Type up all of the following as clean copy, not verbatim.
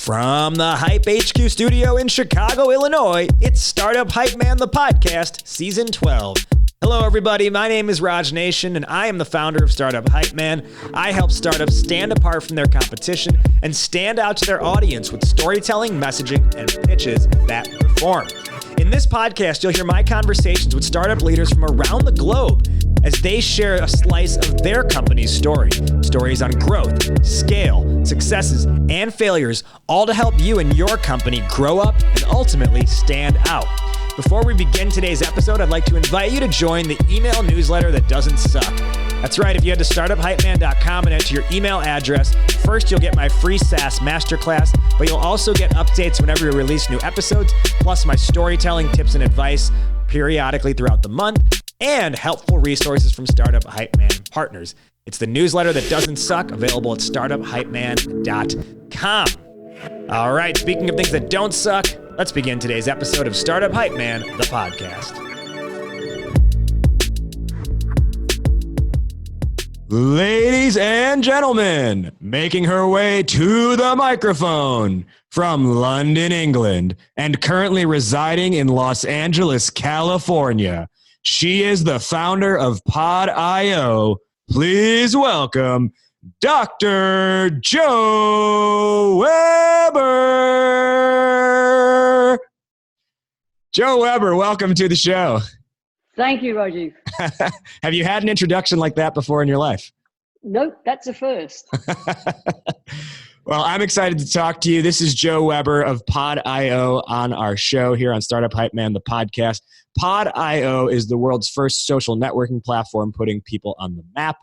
From the Hype HQ studio in Chicago, Illinois, it's Startup Hype Man, the podcast, season 12. Hello, everybody. My name is Raj Nation, and I am the founder of Startup Hype Man. I help startups stand apart from their competition and stand out to their audience with storytelling, messaging, and pitches that perform. In this podcast, you'll hear my conversations with startup leaders from around the globe as they share a slice of their company's story. Stories on growth, scale, successes, and failures, all to help you and your company grow up and ultimately stand out. Before we begin today's episode, I'd like to invite you to join the email newsletter that doesn't suck. That's right, if you head to startuphypeman.com and enter your email address, first you'll get my free SaaS masterclass, but you'll also get updates whenever we release new episodes, plus my storytelling tips and advice periodically throughout the month, and helpful resources from Startup Hype Man partners. It's the newsletter that doesn't suck, available at startuphypeman.com. All right, speaking of things that don't suck, let's begin today's episode of Startup Hype Man, the podcast. Ladies and gentlemen, making her way to the microphone from London, England, and currently residing in Los Angeles, California, she is the founder of Pod.io. Please welcome Dr. Joe Weber. Joe Weber, welcome to the show. Thank you, Rajiv. Have you had an introduction like that before in your life? Nope, that's a first. Well, I'm excited to talk to you. This is Joe Weber of Pod.io on our show here on Startup Hype Man, the podcast. Pod.io is the world's first social networking platform putting people on the map.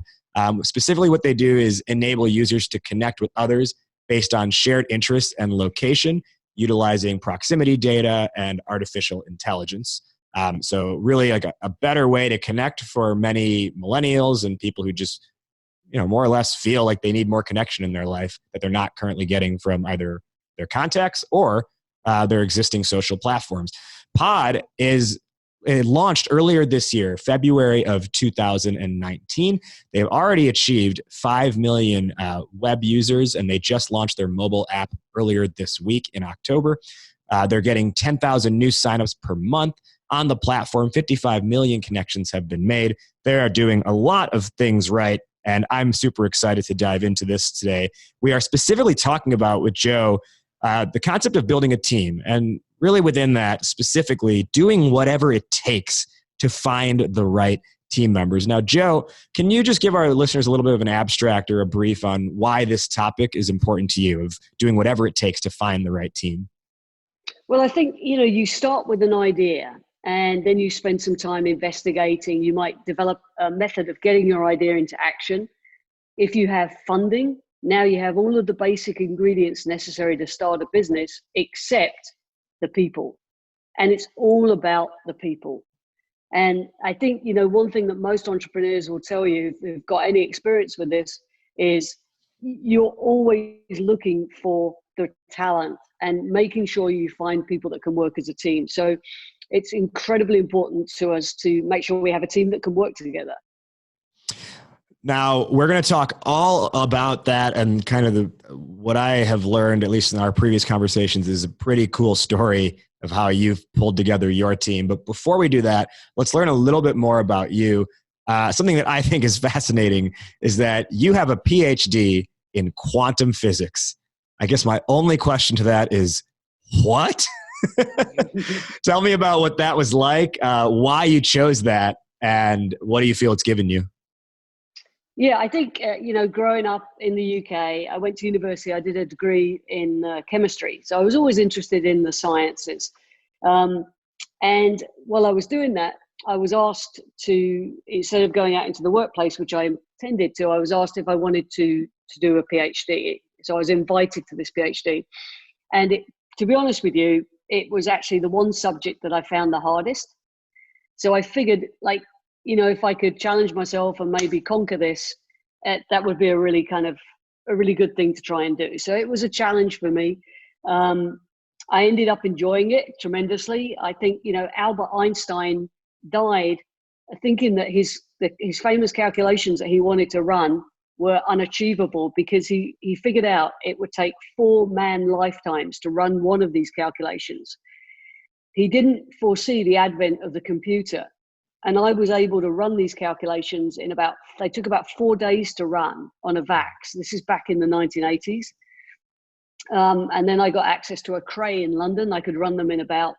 Specifically, what they do is enable users to connect with others based on shared interests and location, utilizing proximity data and artificial intelligence. So really like a better way to connect for many millennials and people who just, more or less feel like they need more connection in their life that they're not currently getting from either their contacts or their existing social platforms. It launched earlier this year, February of 2019. They've already achieved 5 million web users, and they just launched their mobile app earlier this week in October. They're getting 10,000 new signups per month on the platform. 55 million connections have been made. They are doing a lot of things right, and I'm super excited to dive into this today. We are specifically talking about with Joe the concept of building a team, and really within that, specifically doing whatever it takes to find the right team members. Now, Joe, can you just give our listeners a little bit of an abstract or a brief on why this topic is important to you, of doing whatever it takes to find the right team? Well, I think, you start with an idea and then you spend some time investigating. You might develop a method of getting your idea into action. If you have funding, now you have all of the basic ingredients necessary to start a business, except the people. And it's all about the people. And I think, one thing that most entrepreneurs will tell you, if they've got any experience with this, is you're always looking for the talent and making sure you find people that can work as a team. So it's incredibly important to us to make sure we have a team that can work together. Now, we're going to talk all about that, and kind of what I have learned, at least in our previous conversations, is a pretty cool story of how you've pulled together your team. But before we do that, let's learn a little bit more about you. Something that I think is fascinating is that you have a PhD in quantum physics. I guess my only question to that is, what? Tell me about what that was like, why you chose that, and what do you feel it's given you? Yeah, I think, growing up in the UK, I went to university, I did a degree in chemistry. So I was always interested in the sciences. And while I was doing that, I was asked to, instead of going out into the workplace, which I intended to, I was asked if I wanted to do a PhD. So I was invited to this PhD. And to be honest with you, it was actually the one subject that I found the hardest. So I figured, if I could challenge myself and maybe conquer this, that would be a really good thing to try and do. So it was a challenge for me. I ended up enjoying it tremendously. I think, Albert Einstein died thinking that his famous calculations that he wanted to run were unachievable because he figured out it would take 4 man lifetimes to run one of these calculations. He didn't foresee the advent of the computer. And I was able to run these calculations they took about 4 days to run on a VAX. This is back in the 1980s. And then I got access to a Cray in London. I could run them in about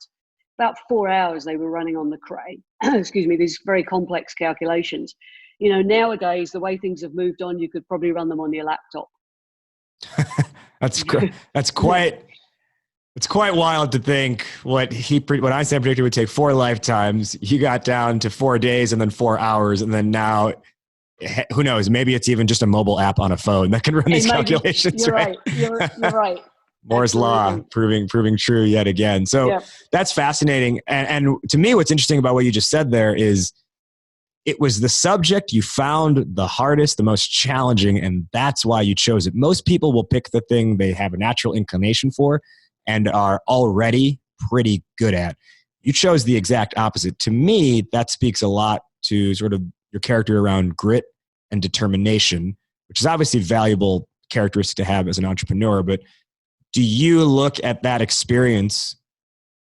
4 hours. They were running on the Cray. Excuse me, these very complex calculations. Nowadays, the way things have moved on, you could probably run them on your laptop. That's quite wild to think what Einstein predicted would take 4 lifetimes. You got down to 4 days and then 4 hours. And then now, who knows, maybe it's even just a mobile app on a phone that can run these calculations. You're right. You're right. Moore's law proving true yet again. So That's fascinating. And to me, what's interesting about what you just said there is it was the subject you found the hardest, the most challenging, and that's why you chose it. Most people will pick the thing they have a natural inclination for and are already pretty good at. You chose the exact opposite. To me, that speaks a lot to sort of your character around grit and determination, which is obviously a valuable characteristic to have as an entrepreneur. But do you look at that experience,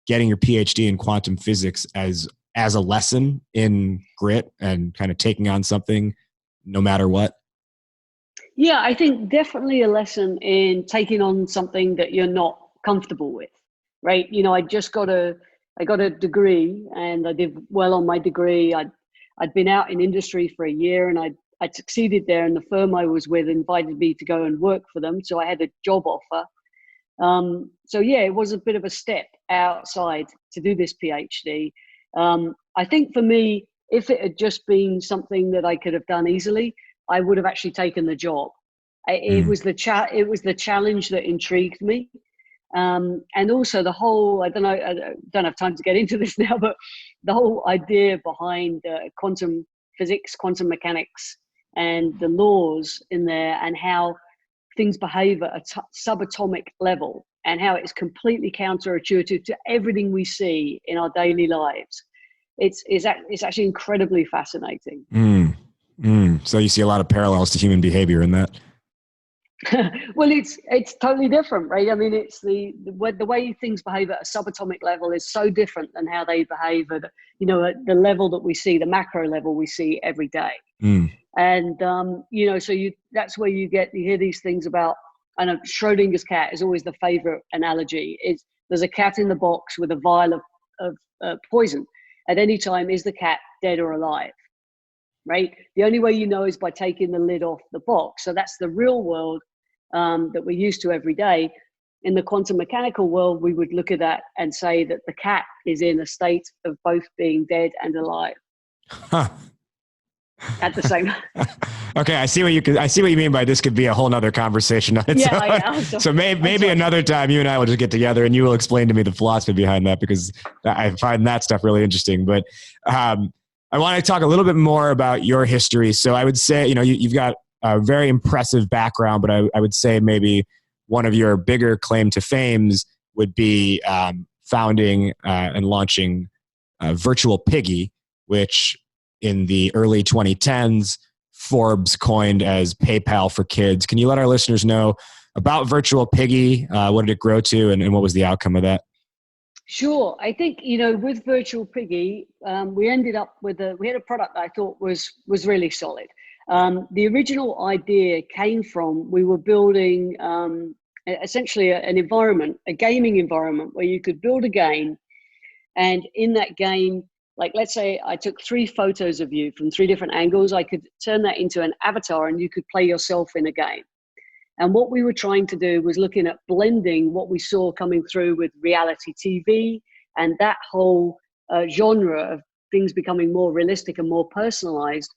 getting your PhD in quantum physics, as a lesson in grit and kind of taking on something no matter what? Yeah, I think definitely a lesson in taking on something that you're not comfortable with, right? I got a degree and I did well on my degree. I'd been out in industry for a year and I'd succeeded there, and the firm I was with invited me to go and work for them. So I had a job offer. It was a bit of a step outside to do this PhD. I think for me, if it had just been something that I could have done easily, I would have actually taken the job. It was the challenge that intrigued me. And also the whole, I don't have time to get into this now, but the whole idea behind quantum physics, quantum mechanics, and the laws in there, and how things behave at a subatomic level, and how it's completely counterintuitive to everything we see in our daily lives. It's actually incredibly fascinating. So you see a lot of parallels to human behavior in that. Well, it's totally different, right? I mean, it's the way things behave at a subatomic level is so different than how they behave at the level that we see, the macro level we see every day. And that's where you hear these things about. I know Schrodinger's cat is always the favorite analogy. There's a cat in the box with a vial of poison. At any time, is the cat dead or alive? Right? The only way you know is by taking the lid off the box. So that's the real world that we're used to every day. In the quantum mechanical world, we would look at that and say that the cat is in a state of both being dead and alive. At the same time. Okay, I see what you mean by this could be a whole nother conversation on its own. So maybe another time you and I will just get together and you will explain to me the philosophy behind that, because I find that stuff really interesting. But I want to talk a little bit more about your history. So I would say, you've got a very impressive background, but I would say maybe one of your bigger claim to fames would be founding and launching Virtual Piggy, which in the early 2010s, Forbes coined as PayPal for kids. Can you let our listeners know about Virtual Piggy? What did it grow to, and what was the outcome of that? Sure. I think, with Virtual Piggy, we ended up we had a product that I thought was really solid. The original idea came from, we were building essentially an environment, a gaming environment, where you could build a game, and in that game, like, let's say I took 3 photos of you from 3 different angles, I could turn that into an avatar and you could play yourself in a game. And what we were trying to do was looking at blending what we saw coming through with reality TV and that whole genre of things becoming more realistic and more personalized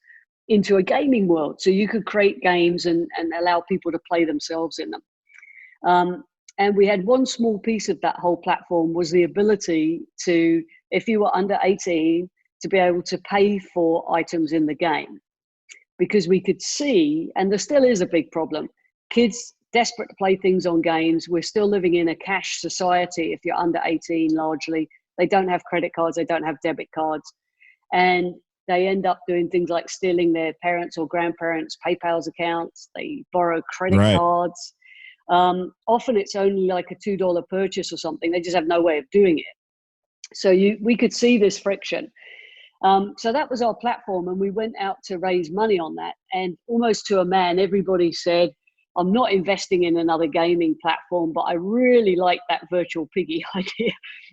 into a gaming world. So you could create games and allow people to play themselves in them. And we had one small piece of that whole platform was the ability to, if you were under 18, to be able to pay for items in the game. Because we could see, and there still is a big problem, kids desperate to play things on games. We're still living in a cash society. If you're under 18, largely, they don't have credit cards, they don't have debit cards. And they end up doing things like stealing their parents' or grandparents' PayPal's accounts. They borrow credit cards. Often it's only like a $2 purchase or something. They just have no way of doing it. So we could see this friction. So that was our platform, and we went out to raise money on that. And almost to a man, everybody said, I'm not investing in another gaming platform, but I really like that virtual piggy idea.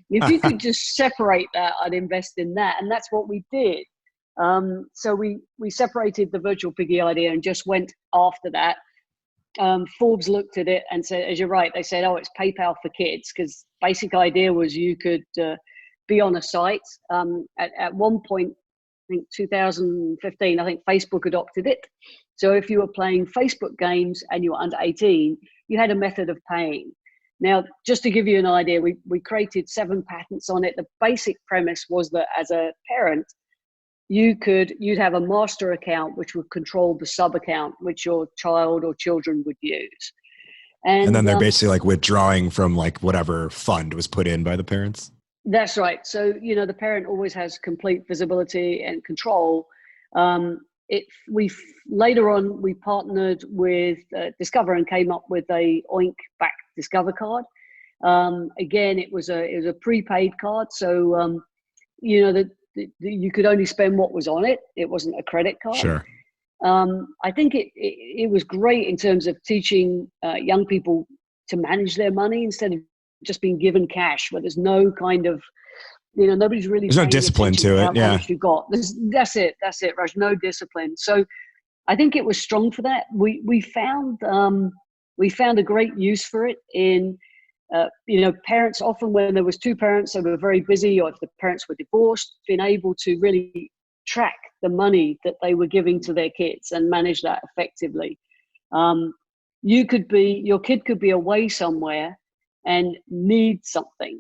If you could just separate that, I'd invest in that. And that's what we did. So we separated the virtual piggy idea and just went after that. Forbes looked at it and said, as you're right, they said, oh, it's PayPal for kids, because basic idea was you could be on a site. At one point, I think 2015, I think Facebook adopted it. So if you were playing Facebook games and you were under 18, you had a method of paying. Now, just to give you an idea, we created 7 patents on it. The basic premise was that as a parent, you'd have a master account which would control the sub account which your child or children would use. And then they're basically like withdrawing from like whatever fund was put in by the parents. That's right. So, the parent always has complete visibility and control. Later on, we partnered with Discover and came up with a Oink-backed Discover card. Again, it was a prepaid card. So, you could only spend what was on it. It wasn't a credit card. Sure. I think it was great in terms of teaching young people to manage their money instead of just being given cash, where there's no kind of, nobody's really. There's no discipline to it. Yeah. How much you got. That's it, Raj. No discipline. So I think it was strong for that. We found a great use for it in, parents, often when there was 2 parents, they were very busy, or if the parents were divorced, being able to really track the money that they were giving to their kids and manage that effectively. Your kid could be away somewhere and need something,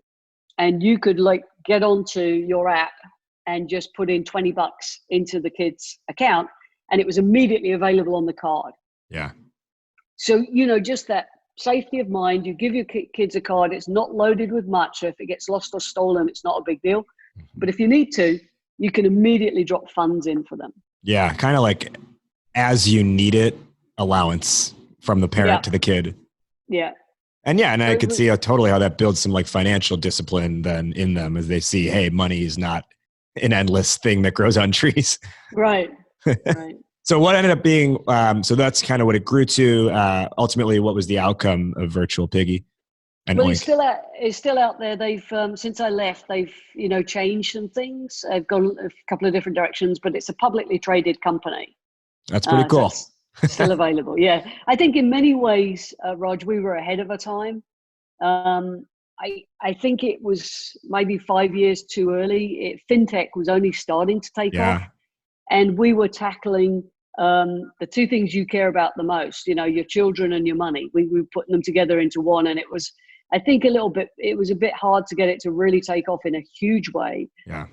and you could get onto your app and just put in $20 into the kid's account, and it was immediately available on the card. Yeah. So, just that safety of mind. You give your kids a card, it's not loaded with much, so if it gets lost or stolen, it's not a big deal. But if you need to, you can immediately drop funds in for them. Yeah, kind of like as you need it allowance from the parent to the kid. Yeah. And I could see totally how that builds some like financial discipline then in them as they see, hey, money is not an endless thing that grows on trees. Right. Right. So what ended up being, so that's kind of what it grew to. Ultimately, what was the outcome of Virtual Piggy? And well, it's still out there. They've, since I left, they've, changed some things. I've gone a couple of different directions, but it's a publicly traded company. That's pretty cool. So still available. Yeah. I think in many ways, Raj, we were ahead of our time. I think it was maybe 5 years too early. FinTech was only starting to take off. And we were tackling the 2 things you care about the most, your children and your money. We were putting them together into one. And it was, I think it was a bit hard to get it to really take off in a huge way. Yeah.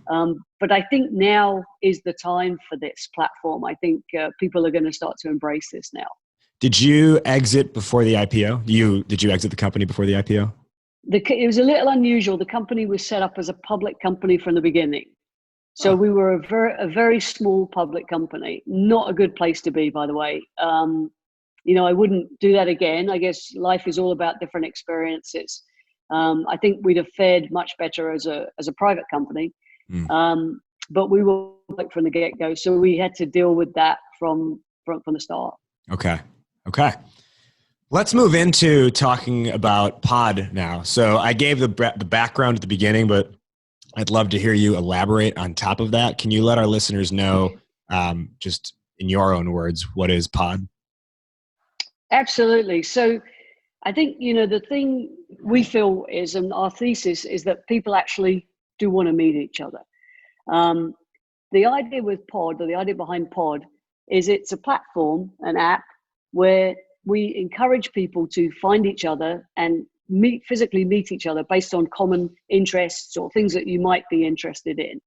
But I think now is the time for this platform. I think people are going to start to embrace this now. Did you exit before the IPO? Did you exit the company before the IPO? It was a little unusual. The company was set up as a public company from the beginning. So we were a very small public company, not a good place to be, by the way. I wouldn't do that again. I guess life is all about different experiences. I think we'd have fared much better as a private company, but we were public from the get-go. So we had to deal with that from the start. Okay. Let's move into talking about Pod now. So I gave the background at the beginning, but I'd love to hear you elaborate on top of that. Can you let our listeners know, just in your own words, what is Pod? Absolutely. So I think, the thing we feel is, and our thesis is that people actually do want to meet each other. The idea with Pod, or the idea behind Pod, is it's a platform, an app, where we encourage people to find each other and physically meet each other based on common interests or things that you might be interested in.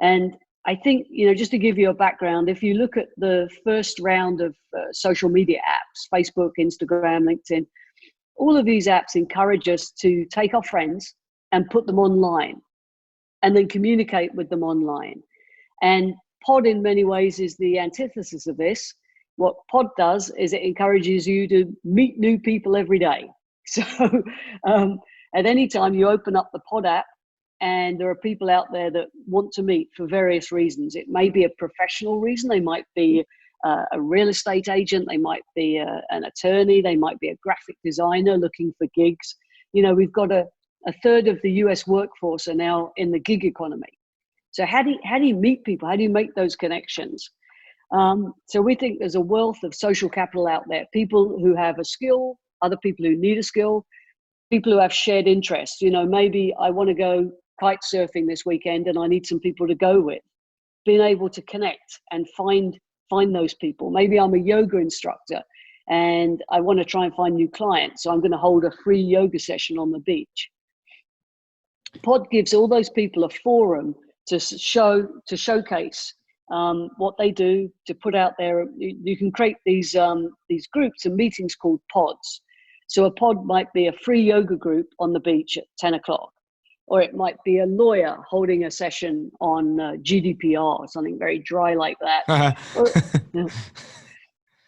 And I think, just to give you a background, if you look at the first round of social media apps, Facebook, Instagram, LinkedIn, all of these apps encourage us to take our friends and put them online and then communicate with them online. And Pod in many ways is the antithesis of this. What Pod does is it encourages you to meet new people every day. So at any time you open up the Pod app, and there are people out there that want to meet for various reasons. It may be a professional reason. They might be a real estate agent. They might be an attorney. They might be a graphic designer looking for gigs. We've got a third of the US workforce are now in the gig economy. So how do you meet people? How do you make those connections? So we think there's a wealth of social capital out there. People who have a skill, other people who need a skill, people who have shared interests. Maybe I want to go kite surfing this weekend and I need some people to go with. Being able to connect and find those people. Maybe I'm a yoga instructor and I want to try and find new clients. So I'm going to hold a free yoga session on the beach. Pod gives all those people a forum to showcase what they do, to put out there. You can create these groups and meetings called pods. So a pod might be a free yoga group on the beach at 10 o'clock. Or it might be a lawyer holding a session on GDPR or something very dry like that.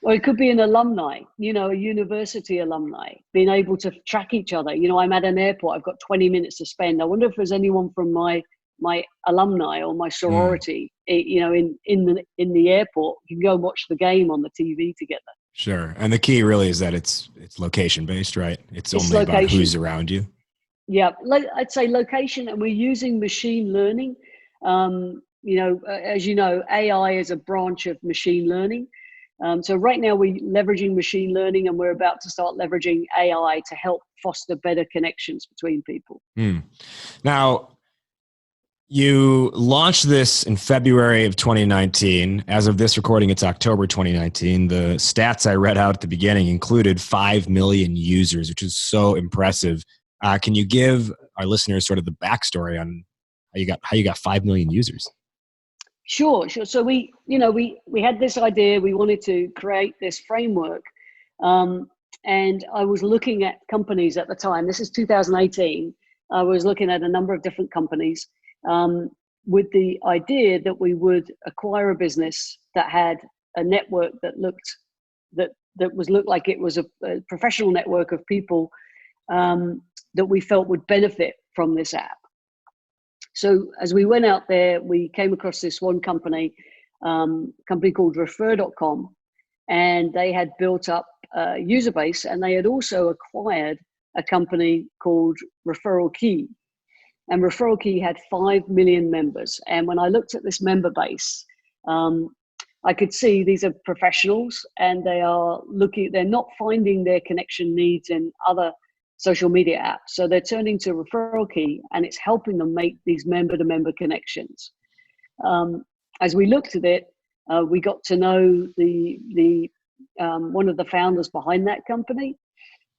Or it could be an alumni, a university alumni, being able to track each other. I'm at an airport, I've got 20 minutes to spend. I wonder if there's anyone from my alumni or my sorority, in the airport. You can go and watch the game on the TV together. Sure. And the key really is that it's location based, right? It's only location. About who's around you. Yeah, I'd say location, and we're using machine learning. As you know, AI is a branch of machine learning. So right now we're leveraging machine learning, and we're about to start leveraging AI to help foster better connections between people. Now, you launched this in February of 2019. As of this recording, it's October 2019. The stats I read out at the beginning included 5 million users, which is so impressive. Can you give our listeners sort of the backstory on how you got 5 million users? Sure. So we had this idea. We wanted to create this framework, and I was looking at companies at the time. This is 2018. I was looking at a number of different companies with the idea that we would acquire a business that had a network that looked like it was a professional network of people that we felt would benefit from this app. So as we went out there, we came across this one company called refer.com, and they had built up a user base, and they had also acquired a company called Referral Key. And Referral Key had 5 million members. And when I looked at this member base, I could see these are professionals, and they're not finding their connection needs in other social media apps. So they're turning to Referral Key, and it's helping them make these member-to-member connections. As we looked at it, we got to know the one of the founders behind that company,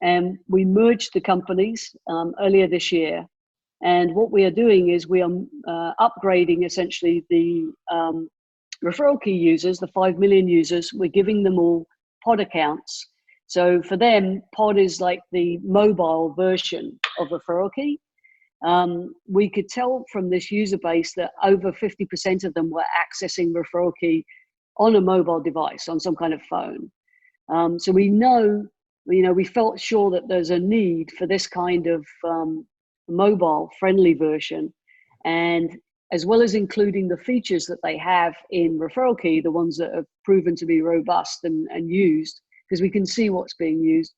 and we merged the companies earlier this year. And what we are doing is we are upgrading essentially the Referral Key users, the 5 million users. We're giving them all Pod accounts. So for them, Pod is like the mobile version of Referral Key. We could tell from this user base that over 50% of them were accessing Referral Key on a mobile device, on some kind of phone. So we felt sure that there's a need for this kind of mobile friendly version. And as well as including the features that they have in Referral Key, the ones that have proven to be robust and used, because we can see what's being used.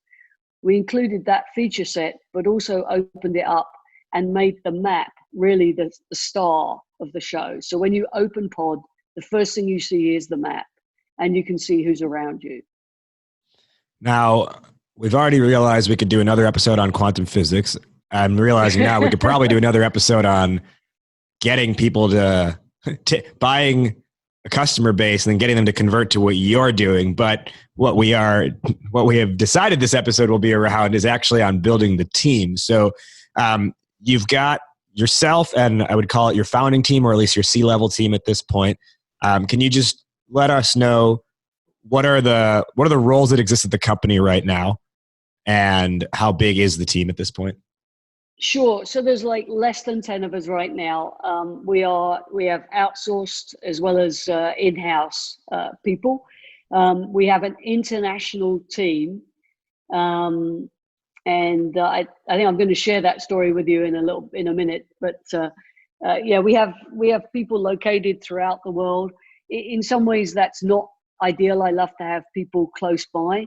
We included that feature set, but also opened it up and made the map really the star of the show. So when you open Pod, the first thing you see is the map, and you can see who's around you. Now, we've already realized we could do another episode on quantum physics. I'm realizing now we could probably do another episode on getting people to buying a customer base and then getting them to convert to what you're doing. But what we have decided this episode will be around is actually on building the team. So you've got yourself, and I would call it your founding team, or at least your C-level team at this point. Can you just let us know what are the roles that exist at the company right now, and how big is the team at this point? Sure. So there's like less than 10 of us right now. We have outsourced as well as in-house people. We have an international team. And I think I'm going to share that story with you in a minute. But yeah, we have people located throughout the world. In some ways, that's not ideal. I love to have people close by,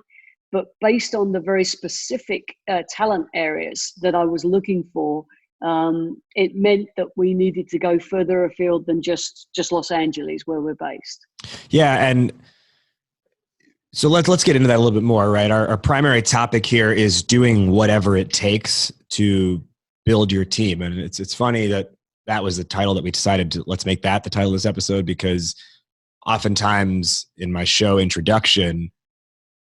but based on the very specific talent areas that I was looking for, it meant that we needed to go further afield than just Los Angeles, where we're based. Yeah, and so let's get into that a little bit more, right? Our primary topic here is doing whatever it takes to build your team. And it's funny that was the title that we decided to, let's make that the title of this episode, because oftentimes in my show introduction,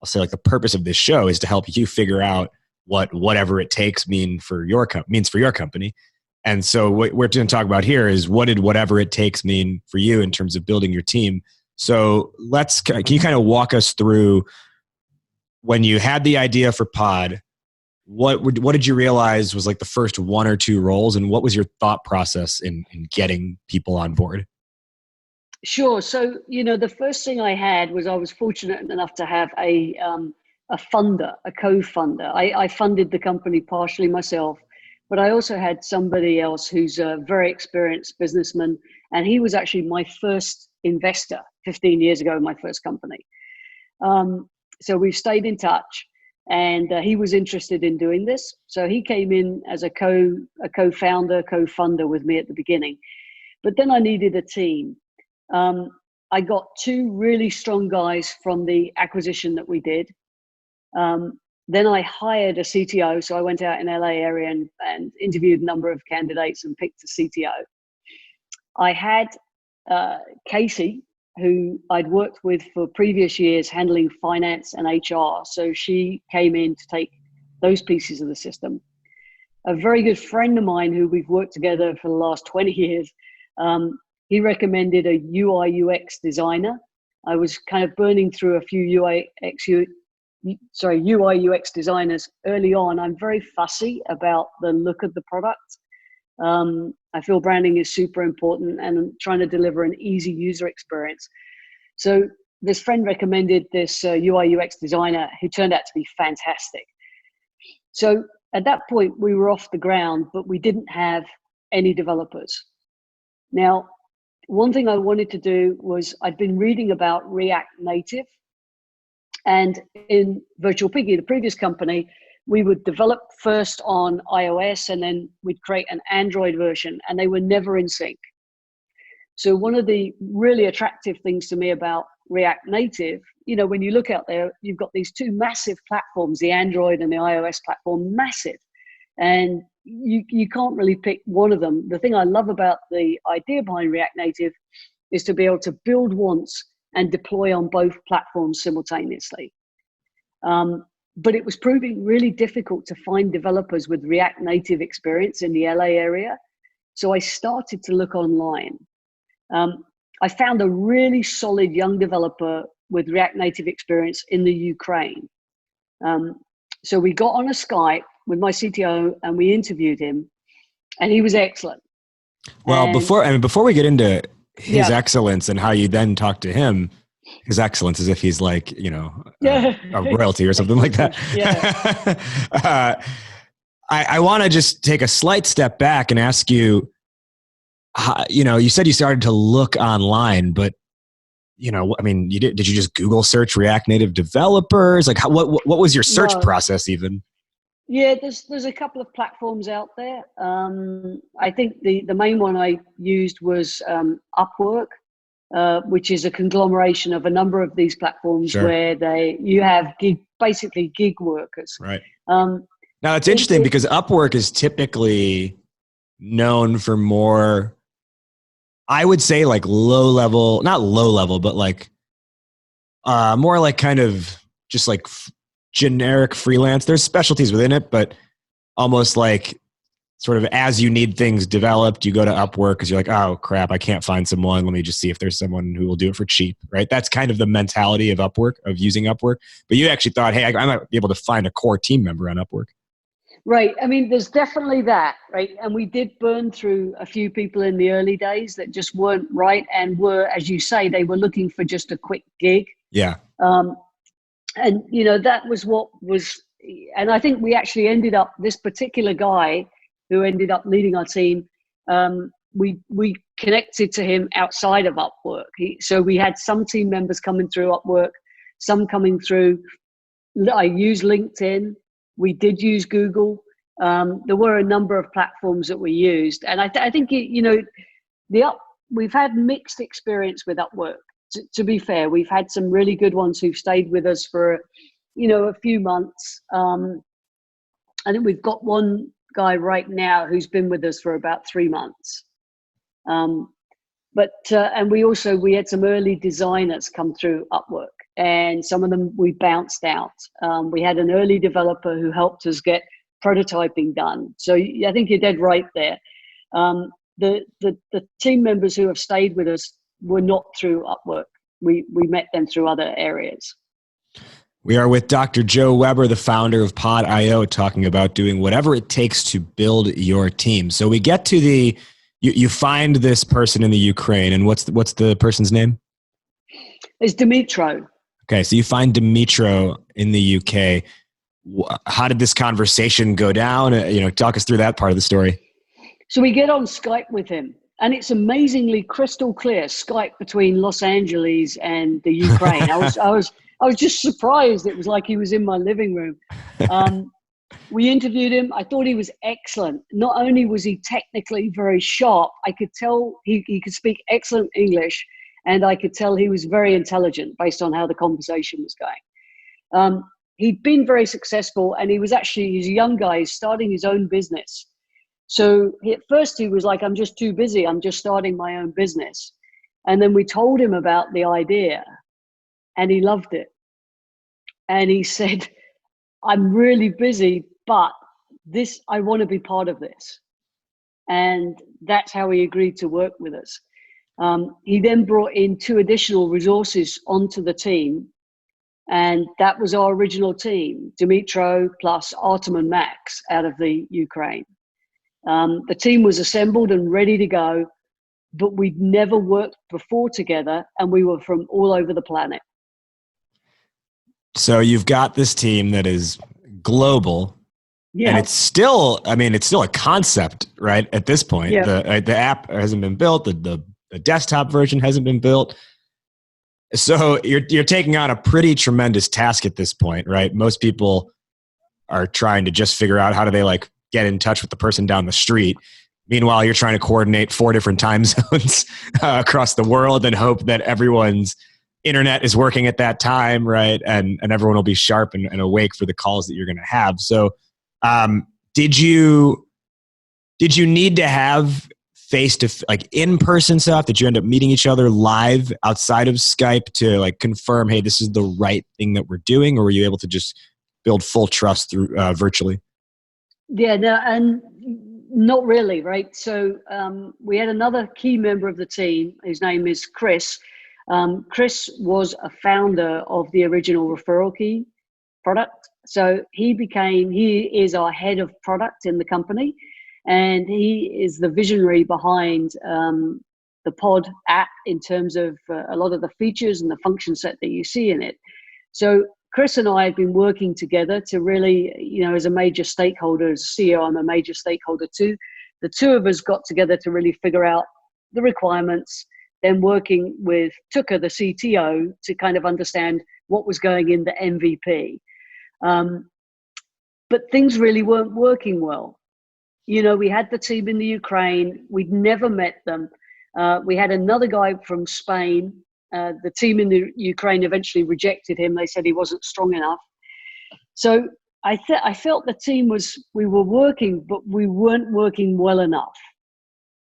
I'll say like the purpose of this show is to help you figure out what whatever it takes means for your company. And so what we're going to talk about here is what did whatever it takes mean for you in terms of building your team. So can you kind of walk us through when you had the idea for Pod, what did you realize was like the first one or two roles, and what was your thought process in getting people on board? Sure. So, the first thing I had was I was fortunate enough to have a funder, a co-funder. I funded the company partially myself, but I also had somebody else who's a very experienced businessman, and he was actually my first investor 15 years ago in my first company. So we've stayed in touch, and he was interested in doing this. So he came in as a co-founder, co-funder with me at the beginning. But then I needed a team. I got two really strong guys from the acquisition that we did. Then I hired a CTO. So I went out in LA area and interviewed a number of candidates and picked a CTO. I had Casey, who I'd worked with for previous years handling finance and HR. So she came in to take those pieces of the system. A very good friend of mine who we've worked together for the last 20 years, he recommended a UI UX designer. I was kind of burning through a few UI UX designers early on. I'm very fussy about the look of the product. I feel branding is super important, and I'm trying to deliver an easy user experience. So this friend recommended this UI UX designer who turned out to be fantastic. So at that point, we were off the ground, but we didn't have any developers. Now, one thing I wanted to do was I'd been reading about React Native, and in Virtual Piggy, the previous company, we would develop first on iOS and then we'd create an Android version, and they were never in sync. So one of the really attractive things to me about React Native, when you look out there, you've got these two massive platforms, the Android and the iOS platform, massive. And you can't really pick one of them. The thing I love about the idea behind React Native is to be able to build once and deploy on both platforms simultaneously. But it was proving really difficult to find developers with React Native experience in the LA area. So I started to look online. I found a really solid young developer with React Native experience in the Ukraine. So we got on a Skype with my CTO and we interviewed him, and he was excellent. Well, before we get into his excellence and how you then talk to him, his excellence is if he's like, a royalty or something like that. Yeah. I want to just take a slight step back and ask you, you said you started to look online, but did you just Google search React Native developers? Like what was your search process even? Yeah, there's a couple of platforms out there. I think the main one I used was Upwork, which is a conglomeration of a number of these platforms. Sure. Where you have basically gig workers. Right. Now it's interesting because Upwork is typically known for more, I would say like low level, not low level, but like more like kind of just like generic freelance. There's specialties within it, but almost like sort of as you need things developed, you go to Upwork because you're like, oh crap, I can't find someone. Let me just see if there's someone who will do it for cheap, right? That's kind of the mentality of Upwork, of using Upwork. But you actually thought, hey, I might be able to find a core team member on Upwork. Right. I mean, there's definitely that, right? And we did burn through a few people in the early days that just weren't right and were, as you say, they were looking for just a quick gig. Yeah. And, that was what was, and I think we actually ended up, this particular guy who ended up leading our team, we connected to him outside of Upwork. So we had some team members coming through Upwork, some coming through, I used LinkedIn. We did use Google. There were a number of platforms that we used. And I think, we've had mixed experience with Upwork. To be fair, we've had some really good ones who've stayed with us for, a few months. I think we've got one guy right now who's been with us for about 3 months. And we had some early designers come through Upwork, and some of them we bounced out. We had an early developer who helped us get prototyping done. So I think you're dead right there. The team members who have stayed with us were not through Upwork. We met them through other areas. We are with Dr. Joe Weber, the founder of Pod.io, talking about doing whatever it takes to build your team. So we get to you find this person in the Ukraine, and what's the person's name? It's Dimitro. Okay, so you find Dimitro in the UK. How did this conversation go down? Talk us through that part of the story. So we get on Skype with him, and it's amazingly crystal clear Skype between Los Angeles and the Ukraine. I was just surprised. It was like he was in my living room. We interviewed him. I thought he was excellent. Not only was he technically very sharp, I could tell he could speak excellent English, and I could tell he was very intelligent based on how the conversation was going. He'd been very successful, and he's a young guy, he's starting his own business. So at first he was like, I'm just too busy. I'm just starting my own business. And then we told him about the idea, and he loved it. And he said, I'm really busy, but I want to be part of this. And that's how he agreed to work with us. He then brought in 2 additional resources onto the team. And that was our original team, Dimitro plus Artem and Max out of the Ukraine. The team was assembled and ready to go, but we'd never worked before together, and we were from all over the planet. So you've got this team that is global, and it's still a concept, right? At this point, the app hasn't been built, the desktop version hasn't been built. So you're taking on a pretty tremendous task at this point, right? Most people are trying to just figure out how do they get in touch with the person down the street. Meanwhile, you're trying to coordinate 4 different time zones across the world and hope that everyone's internet is working at that time, right? And everyone will be sharp and awake for the calls that you're going to have. So did you need to have in-person stuff? Did you end up meeting each other live outside of Skype to confirm, hey, this is the right thing that we're doing? Or were you able to just build full trust through virtually? Yeah, no, and not really, right? So we had another key member of the team. His name is Chris. Chris was a founder of the original Referral Key product. So he is our head of product in the company, and he is the visionary behind the Pod app in terms of a lot of the features and the function set that you see in it. So Chris and I have been working together to really, as a major stakeholder, as CEO, I'm a major stakeholder too. The 2 of us got together to really figure out the requirements, then working with Tucker, the CTO, to kind of understand what was going in the MVP. But things really weren't working well. We had the team in the Ukraine. We'd never met them. We had another guy from Spain. The team in the Ukraine eventually rejected him. They said he wasn't strong enough. So I felt the team we were working, but we weren't working well enough.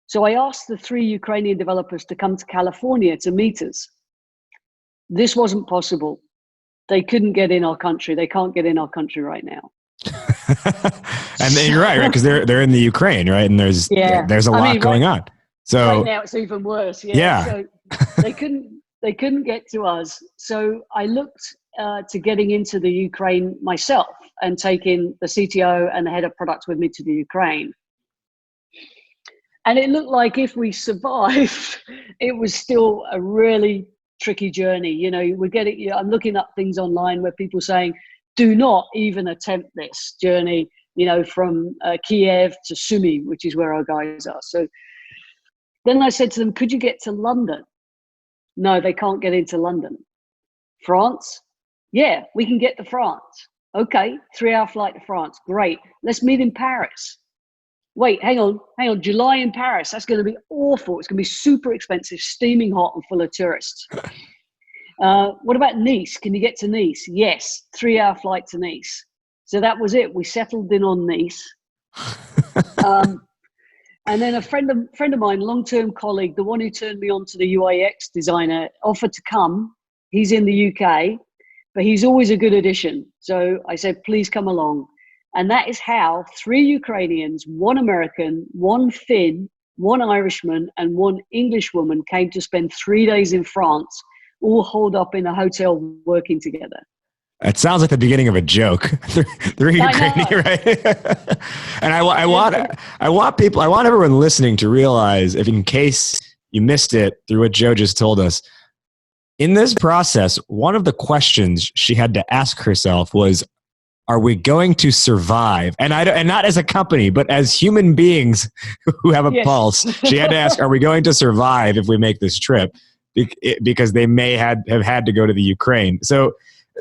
So I asked the 3 Ukrainian developers to come to California to meet us. This wasn't possible. They couldn't get in our country. They can't get in our country right now. And you're right? Because they're in the Ukraine, right? And there's a lot going on. So right now it's even worse. Yeah. So they couldn't get to us. So I looked to getting into the Ukraine myself and taking the CTO and the head of product with me to the Ukraine. And it looked like if we survived, it was still a really tricky journey. You know, I'm looking up things online where people saying, do not even attempt this journey, you know, from Kiev to Sumy, which is where our guys are. So then I said to them, could you get to London? No, they can't get into London. France? Yeah, we can get to France. Okay, 3-hour flight to France. Great. Let's meet in Paris. Wait, hang on. July in Paris. That's going to be awful. It's going to be super expensive, steaming hot and full of tourists. What about Nice? Can you get to Nice? Yes, 3-hour flight to Nice. So that was it. We settled in on Nice. And then a friend of mine, long-term colleague, the one who turned me on to the UI/UX designer, offered to come. He's in the UK, but he's always a good addition. So I said, please come along. And that is how 3 Ukrainians, 1 American, 1 Finn, 1 Irishman, and 1 English woman came to spend 3 days in France, all holed up in a hotel working together. It sounds like the beginning of a joke. They're Ukrainian, right? And I want everyone listening to realize, if in case you missed it through what Joe just told us, in this process, one of the questions she had to ask herself was, are we going to survive? And not as a company, but as human beings who have a pulse. She had to ask, are we going to survive if we make this trip? Because they may have had to go to the Ukraine. So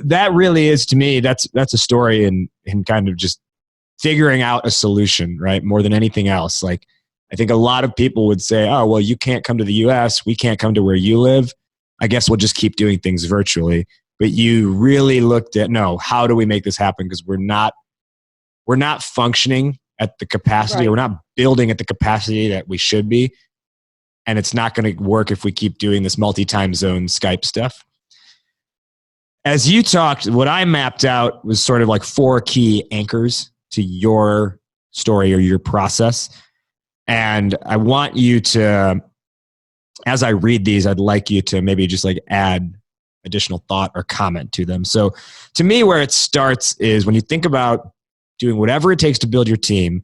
that really is, to me, that's a story in kind of just figuring out a solution, right? More than anything else. Like, I think a lot of people would say, oh, well, you can't come to the US. We can't come to where you live. I guess we'll just keep doing things virtually. But you really looked at, no, how do we make this happen? Because we're not functioning at the capacity, right. We're not building at the capacity that we should be. And it's not going to work if we keep doing this multi-time zone Skype stuff. As you talked, what I mapped out was sort of like 4 key anchors to your story or your process. And I want you to, as I read these, I'd like you to maybe just like add additional thought or comment to them. So to me, where it starts is when you think about doing whatever it takes to build your team,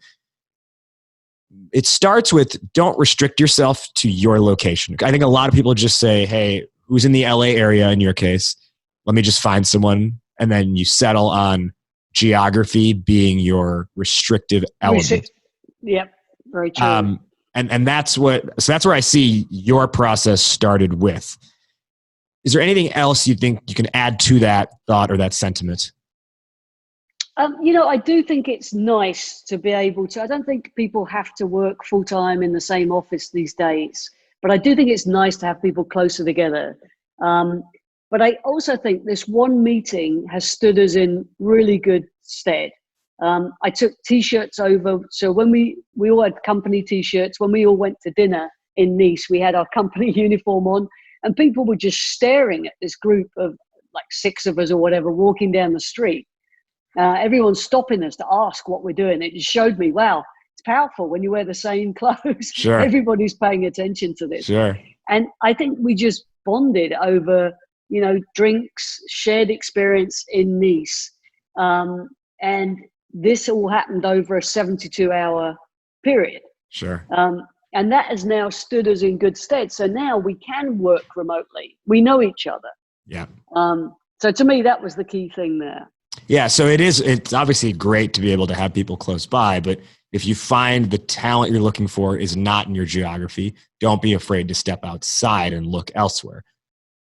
it starts with, don't restrict yourself to your location. I think a lot of people just say, hey, who's in the LA area in your case? Let me just find someone. And then you settle on geography being your restrictive element. Yep, very true. And that's where I see your process started with. Is there anything else you think you can add to that thought or that sentiment? I do think it's nice to be able to, I don't think people have to work full time in the same office these days, but I do think it's nice to have people closer together. But I also think this one meeting has stood us in really good stead. I took T-shirts over. So when we all had company T-shirts, when we all went to dinner in Nice, we had our company uniform on. And people were just staring at this group of like 6 of us or whatever walking down the street. Everyone's stopping us to ask what we're doing. It just showed me, wow, it's powerful when you wear the same clothes. Sure. Everybody's paying attention to this. Sure. And I think we just bonded over, drinks, shared experience in Nice. And this all happened over a 72-hour period. Sure. And that has now stood us in good stead. So now we can work remotely. We know each other. Yeah. So to me, that was the key thing there. Yeah. So it's obviously great to be able to have people close by, but if you find the talent you're looking for is not in your geography, don't be afraid to step outside and look elsewhere.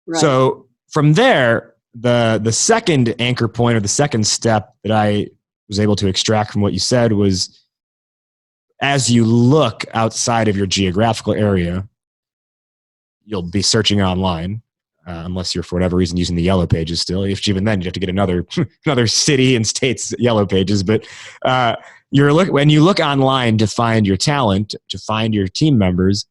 Right. So from there, the second anchor point or the second step that I was able to extract from what you said was, as you look outside of your geographical area, you'll be searching online, unless you're for whatever reason using the yellow pages still. Even then, you have to get another city and state's yellow pages. But when you look online to find your talent, to find your team members,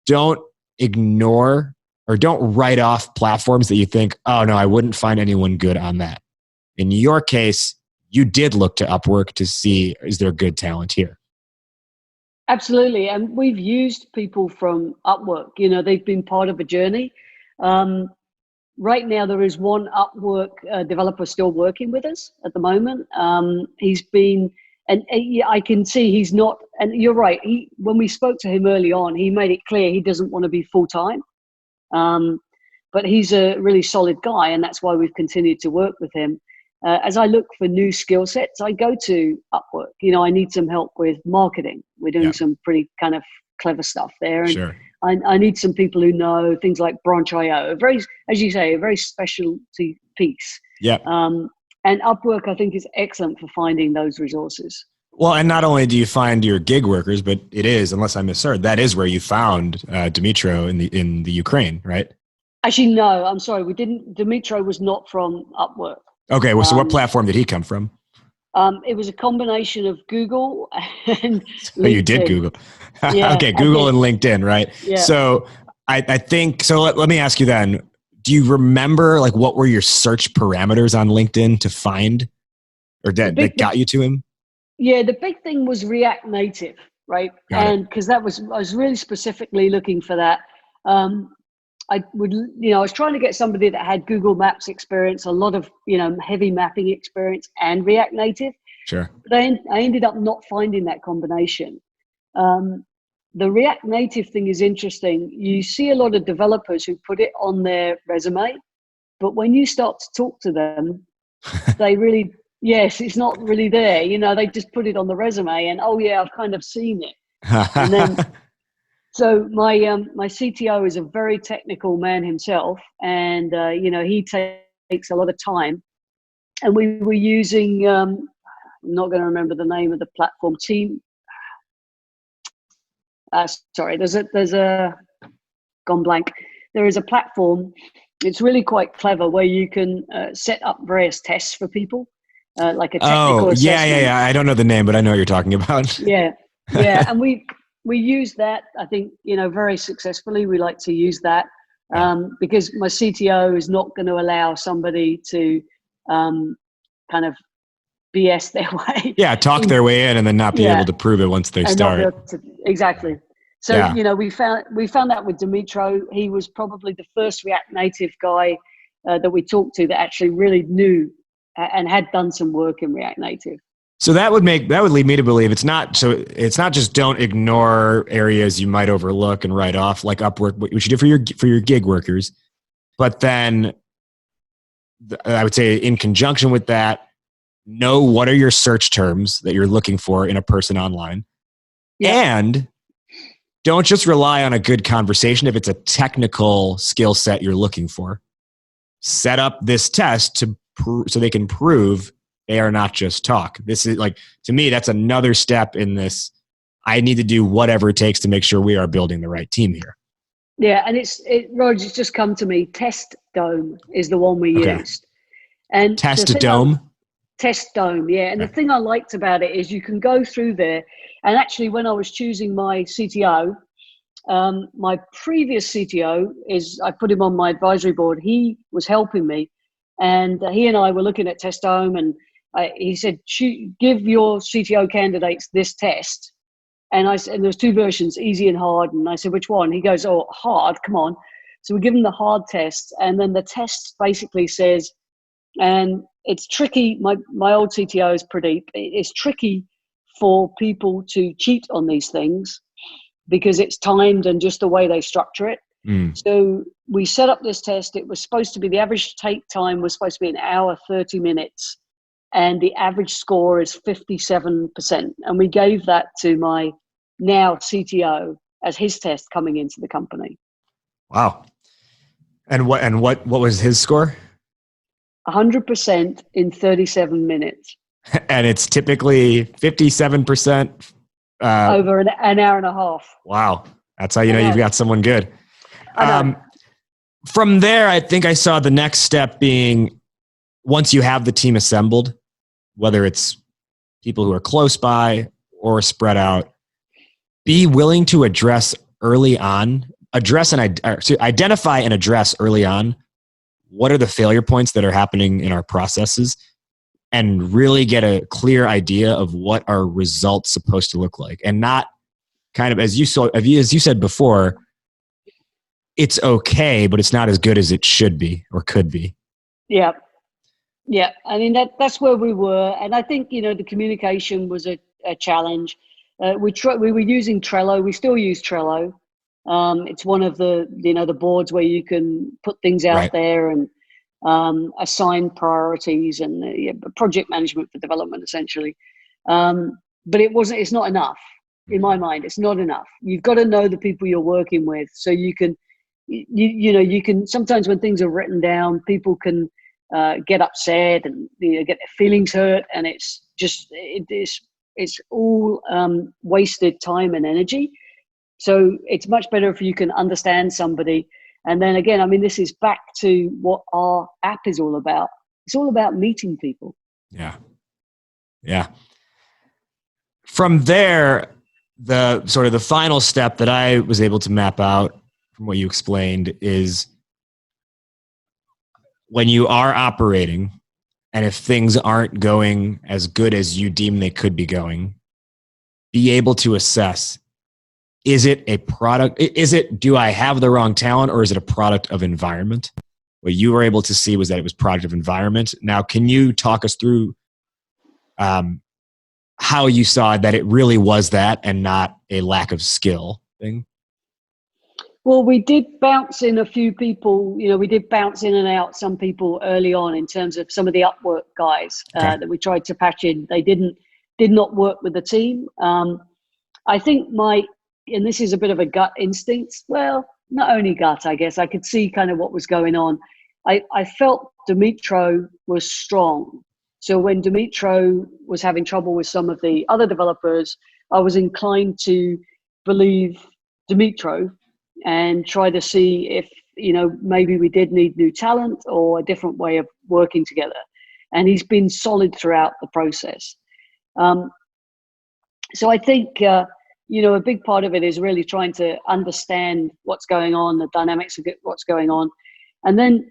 don't ignore or don't write off platforms that you think, oh no, I wouldn't find anyone good on that. In your case, you did look to Upwork to see, is there good talent here? Absolutely. And we've used people from Upwork. They've been part of a journey. right now there is one Upwork developer still working with us at the moment. He's been, and yeah, I can see he's not, and you're right. When we spoke to him early on, he made it clear he doesn't want to be full-time. But he's a really solid guy, and that's why we've continued to work with him. As I look for new skill sets, I go to Upwork. I need some help with marketing. We're doing some pretty kind of clever stuff there. And Sure. I need some people who know things like Branch.io, as you say, a very specialty piece. Yeah. And Upwork, I think, is excellent for finding those resources. Well, and not only do you find your gig workers, but it is, unless I misheard, that is where you found Dimitro in the Ukraine, right? Actually, no, I'm sorry. We didn't. Dimitro was not from Upwork. Okay, well, so what platform did he come from? It was a combination of Google and LinkedIn. Oh, you did Google. Yeah, okay, Google and LinkedIn, right? Yeah. So I think, so let me ask you then, do you remember like what were your search parameters on LinkedIn to find or that got you to him? Yeah, the big thing was React Native, right? And because I was really specifically looking for that. I was trying to get somebody that had Google Maps experience, a lot of, heavy mapping experience and React Native. Sure. But I ended up not finding that combination. The React Native thing is interesting. You see a lot of developers who put it on their resume, but when you start to talk to them, they really, it's not really there. They just put it on the resume and, oh yeah, I've kind of seen it. And then, so my CTO is a very technical man himself, and he takes a lot of time. And we were using, I'm not going to remember the name of the platform. There's a gone blank. There is a platform. It's really quite clever where you can set up various tests for people, like a technical assessment. Yeah. I don't know the name, but I know what you're talking about. Yeah, and we use that, I think, very successfully. We like to use that because my CTO is not going to allow somebody to kind of BS their way. Yeah, talk their way in and then not be able to prove it once they start. Exactly. So, we found that with Dimitro. He was probably the first React Native guy that we talked to that actually really knew and had done some work in React Native. So that would lead me to believe it's not just don't ignore areas you might overlook and write off like Upwork, what you should do for your gig workers. But then I would say in conjunction with that, know what are your search terms that you're looking for in a person online. And don't just rely on a good conversation if it's a technical skill set you're looking for. Set up this test so they can prove they are not just talk. This is like, to me, that's another step in this. I need to do whatever it takes to make sure we are building the right team here. Yeah. And Roger, it's just come to me. Test Dome is the one we used. And Test Dome? Test Dome. Yeah. And the thing I liked about it is you can go through there. And actually when I was choosing my CTO, my previous CTO I put him on my advisory board. He was helping me and he and I were looking at Test Dome and he said, give your CTO candidates this test. And there's two versions, easy and hard. And I said, which one? He goes, oh, hard, come on. So we give him the hard test. And then the test basically says, and it's tricky. My old CTO is Pradeep. It's tricky for people to cheat on these things because it's timed and just the way they structure it. So we set up this test. It was supposed to be, the average take time was supposed to be 1 hour, 30 minutes. And the average score is 57%. And we gave that to my now CTO as his test coming into the company. Wow. And what was his score? 100% in 37 minutes. And it's typically 57% over an hour and a half. Wow. That's how you know you've got someone good. From there, I think I saw the next step being once you have the team assembled, whether it's people who are close by or spread out, be willing to identify and address early on what are the failure points that are happening in our processes and really get a clear idea of what our results supposed to look like. And not kind of, as you said before, it's okay, but it's not as good as it should be or could be. Yeah. Yeah. I mean, that's where we were. And I think, the communication was a challenge. We were using Trello. We still use Trello. It's one of the boards where you can put things out Right. there and assign priorities and project management for development, essentially. But it's not enough. In my mind, it's not enough. You've got to know the people you're working with, so you can, you can, sometimes when things are written down, people can get upset and get their feelings hurt, and it's all wasted time and energy. So it's much better if you can understand somebody. And then again, I mean, this is back to what our app is all about. It's all about meeting people. Yeah. Yeah. From there, the sort of the final step that I was able to map out from what you explained is when you are operating and if things aren't going as good as you deem they could be going, be able to assess, is it a product? Do I have the wrong talent, or is it a product of environment? What you were able to see was that it was product of environment. Now, can you talk us through how you saw that it really was that and not a lack of skill thing? Well, we did bounce in a few people. We did bounce in and out some people early on in terms of some of the Upwork guys that we tried to patch in. They did not work with the team. I think and this is a bit of a gut instinct. Well, not only gut, I guess. I could see kind of what was going on. I felt Dimitro was strong. So when Dimitro was having trouble with some of the other developers, I was inclined to believe Dimitro and try to see if, maybe we did need new talent or a different way of working together. And he's been solid throughout the process. So I think, a big part of it is really trying to understand what's going on, the dynamics of what's going on. And then,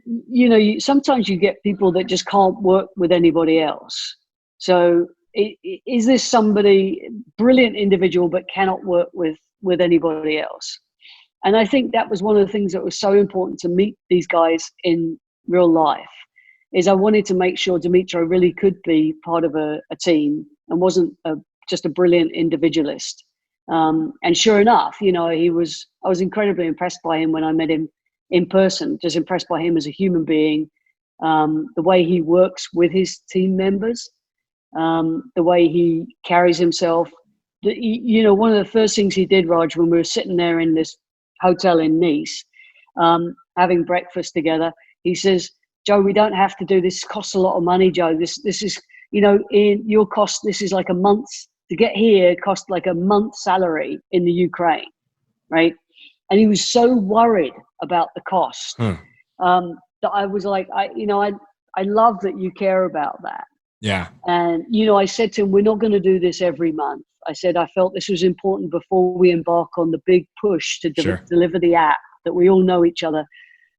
sometimes you get people that just can't work with anybody else. So is this somebody, brilliant individual, but cannot work with anybody else? And I think that was one of the things that was so important to meet these guys in real life, is I wanted to make sure Dimitro really could be part of a team and wasn't just a brilliant individualist. And sure enough, I was incredibly impressed by him when I met him in person, just impressed by him as a human being, the way he works with his team members, the way he carries himself. One of the first things he did, Raj, when we were sitting there in this hotel in Nice, having breakfast together, he says, "Joe, we don't have to do this. Costs a lot of money, Joe. This is, in your cost, this is like a month to get here, cost like a month's salary in the Ukraine," right? And he was so worried about the cost that I was like, I love that you care about that. Yeah. And, I said to him, we're not going to do this every month. I said, I felt this was important before we embark on the big push to deliver the app, that we all know each other.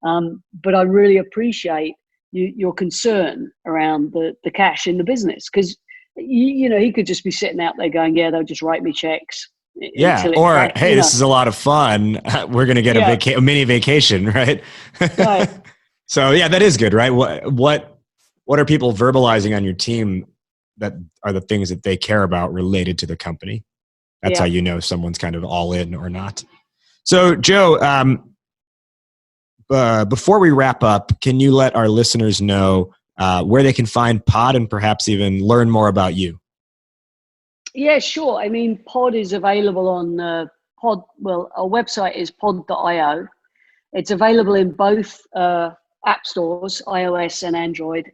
But I really appreciate your concern around the cash in the business, because, he could just be sitting out there going, yeah, they'll just write me checks. Yeah. Or, hey, this is a lot of fun. We're going to get a mini vacation, right? Right. So yeah, that is good, right? What are people verbalizing on your team that are the things that they care about related to the company? That's how you know someone's kind of all in or not. So Joe, before we wrap up, can you let our listeners know where they can find Pod and perhaps even learn more about you? Yeah, sure. I mean, Pod is available on Pod. Well, our website is pod.io. It's available in both app stores, iOS and Android.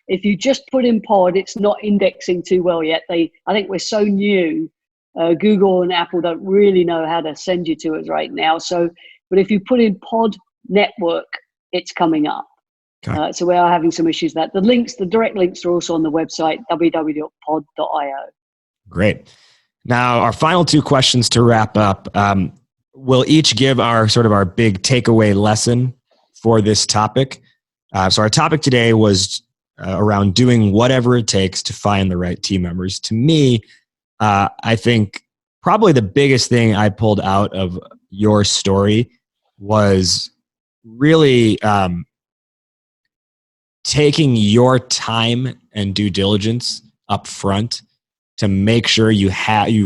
If you just put in Pod, it's not indexing too well yet. I think we're so new. Google and Apple don't really know how to send you to us right now. But if you put in Pod Network, it's coming up. Okay. So we are having some issues with that. The direct links are also on the website, www.pod.io. Great. Now, our final two questions to wrap up. We'll each give our big takeaway lesson for this topic. So our topic today was around doing whatever it takes to find the right team members. To me, I think probably the biggest thing I pulled out of your story was really taking your time and due diligence up front to make sure you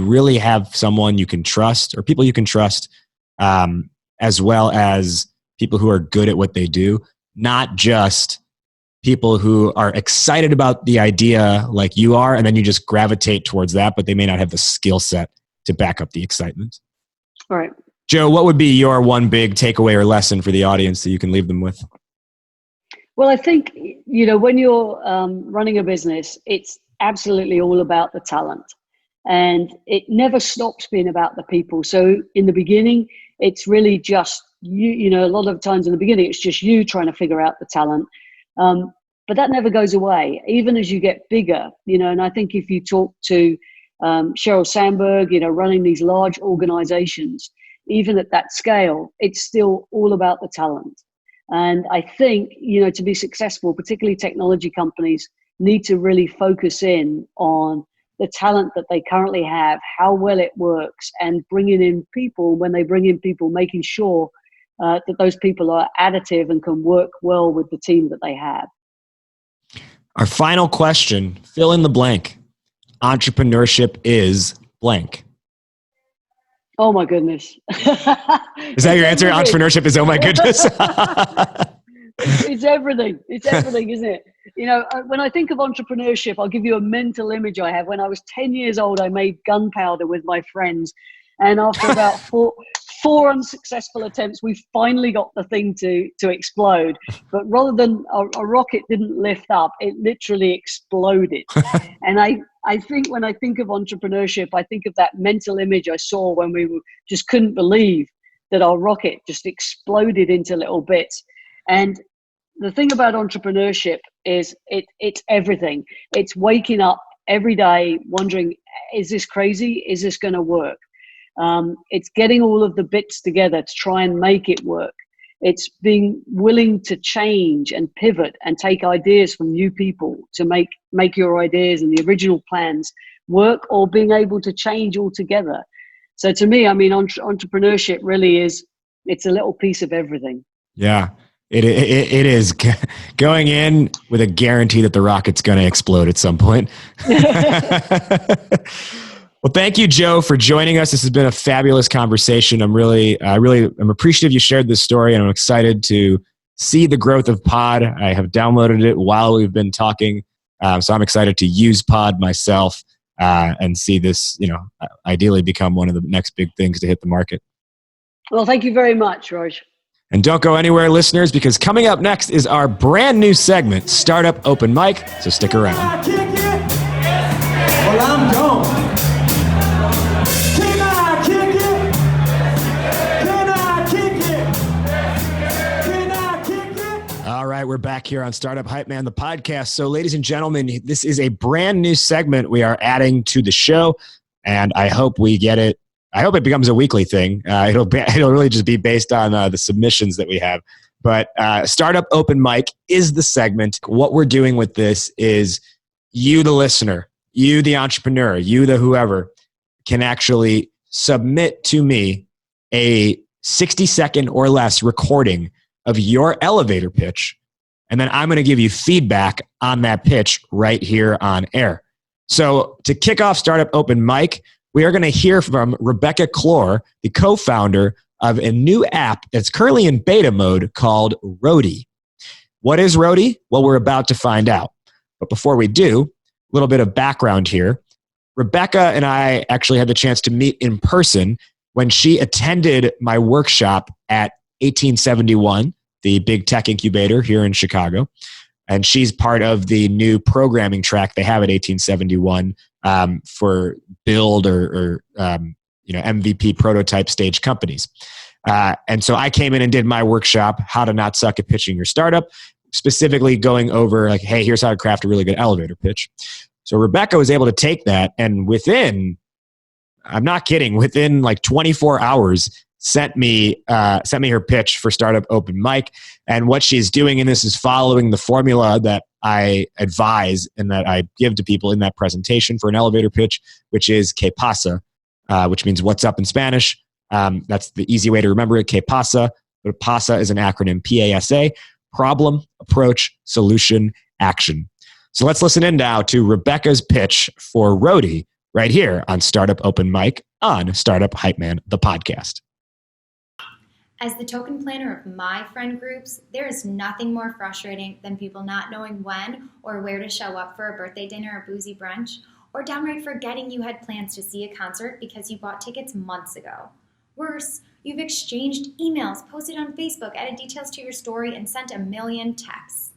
really have someone you can trust, or people you can trust, as well as people who are good at what they do, not just people who are excited about the idea like you are, and then you just gravitate towards that, but they may not have the skill set to back up the excitement. All right. Joe, what would be your one big takeaway or lesson for the audience that you can leave them with? Well, I think, when you're running a business, it's absolutely all about the talent, and it never stops being about the people. So in the beginning, it's really just you, a lot of times in the beginning, it's just you trying to figure out the talent. But that never goes away, even as you get bigger, and I think if you talk to Sheryl Sandberg, running these large organizations, even at that scale, it's still all about the talent. And I think, to be successful, particularly technology companies need to really focus in on the talent that they currently have, how well it works, and bringing in people, when they bring in people, making sure that those people are additive and can work well with the team that they have. Our final question, fill in the blank. Entrepreneurship is blank. Oh my goodness. Is that your answer? Entrepreneurship is, oh my goodness. It's everything. It's everything, isn't it? When I think of entrepreneurship, I'll give you a mental image I have. When I was 10 years old, I made gunpowder with my friends. And after about four unsuccessful attempts, we finally got the thing to explode. But rather than a rocket didn't lift up, it literally exploded. And I think when I think of entrepreneurship, I think of that mental image I saw when we just couldn't believe that our rocket just exploded into little bits. And the thing about entrepreneurship is it's everything. It's waking up every day wondering, is this crazy? Is this going to work? It's getting all of the bits together to try and make it work. It's being willing to change and pivot and take ideas from new people to make your ideas and the original plans work, or being able to change altogether. So to me, entrepreneurship really it's a little piece of everything. Yeah, it is going in with a guarantee that the rocket's going to explode at some point. Well, thank you, Joe, for joining us. This has been a fabulous conversation. I'm I'm appreciative you shared this story, and I'm excited to see the growth of Pod. I have downloaded it while we've been talking, so I'm excited to use Pod myself and see this, ideally become one of the next big things to hit the market. Well, thank you very much, Raj. And don't go anywhere, listeners, because coming up next is our brand new segment, Startup Open Mic. So stick around. Well, I'm gone. All right, we're back here on Startup Hype Man, the podcast. So, ladies and gentlemen, this is a brand new segment we are adding to the show, and I hope we get it. I hope it becomes a weekly thing. It'll really just be based on the submissions that we have. But Startup Open Mic is the segment. What we're doing with this is you, the listener, you, the entrepreneur, you, the whoever, can actually submit to me a 60-second or less recording of your elevator pitch, and then I'm going to give you feedback on that pitch right here on air. So to kick off Startup Open Mic, we are going to hear from Rebecca Clore, the co-founder of a new app that's currently in beta mode called Roadie. What is Roadie? Well, we're about to find out. But before we do, a little bit of background here. Rebecca and I actually had the chance to meet in person when she attended my workshop at 1871, the big tech incubator here in Chicago. And she's part of the new programming track they have at 1871 for build or MVP prototype stage companies. And so I came in and did my workshop, How to Not Suck at Pitching Your Startup, specifically going over like, hey, here's how to craft a really good elevator pitch. So Rebecca was able to take that, and I'm not kidding, within like 24 hours, sent me her pitch for Startup Open Mic. And what she's doing in this is following the formula that I advise and that I give to people in that presentation for an elevator pitch, which is que pasa, which means what's up in Spanish. That's the easy way to remember it, que pasa. but PASA is an acronym, PASA, problem, approach, solution, action. So let's listen in now to Rebecca's pitch for Roadie right here on Startup Open Mic on Startup Hype Man, the podcast. As the token planner of my friend groups, there is nothing more frustrating than people not knowing when or where to show up for a birthday dinner or boozy brunch, or downright forgetting you had plans to see a concert because you bought tickets months ago. Worse, you've exchanged emails, posted on Facebook, added details to your story, and sent a million texts.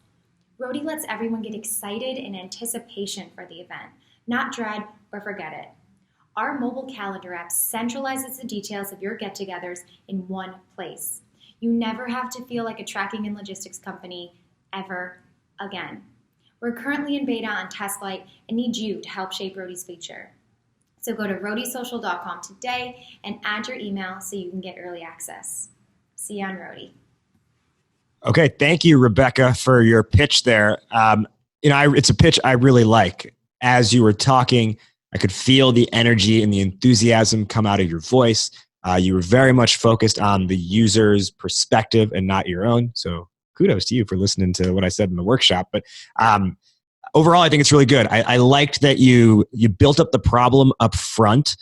Roadie lets everyone get excited in anticipation for the event, not dread or forget it. Our mobile calendar app centralizes the details of your get-togethers in one place. You never have to feel like a tracking and logistics company ever again. We're currently in beta on TestFlight and need you to help shape Roadie's future. So go to roadiesocial.com today and add your email so you can get early access. See you on Roadie. Okay, thank you, Rebecca, for your pitch there. It's a pitch I really like. As you were talking, I could feel the energy and the enthusiasm come out of your voice. You were very much focused on the user's perspective and not your own. So kudos to you for listening to what I said in the workshop. But overall, I think it's really good. I liked that you built up the problem up front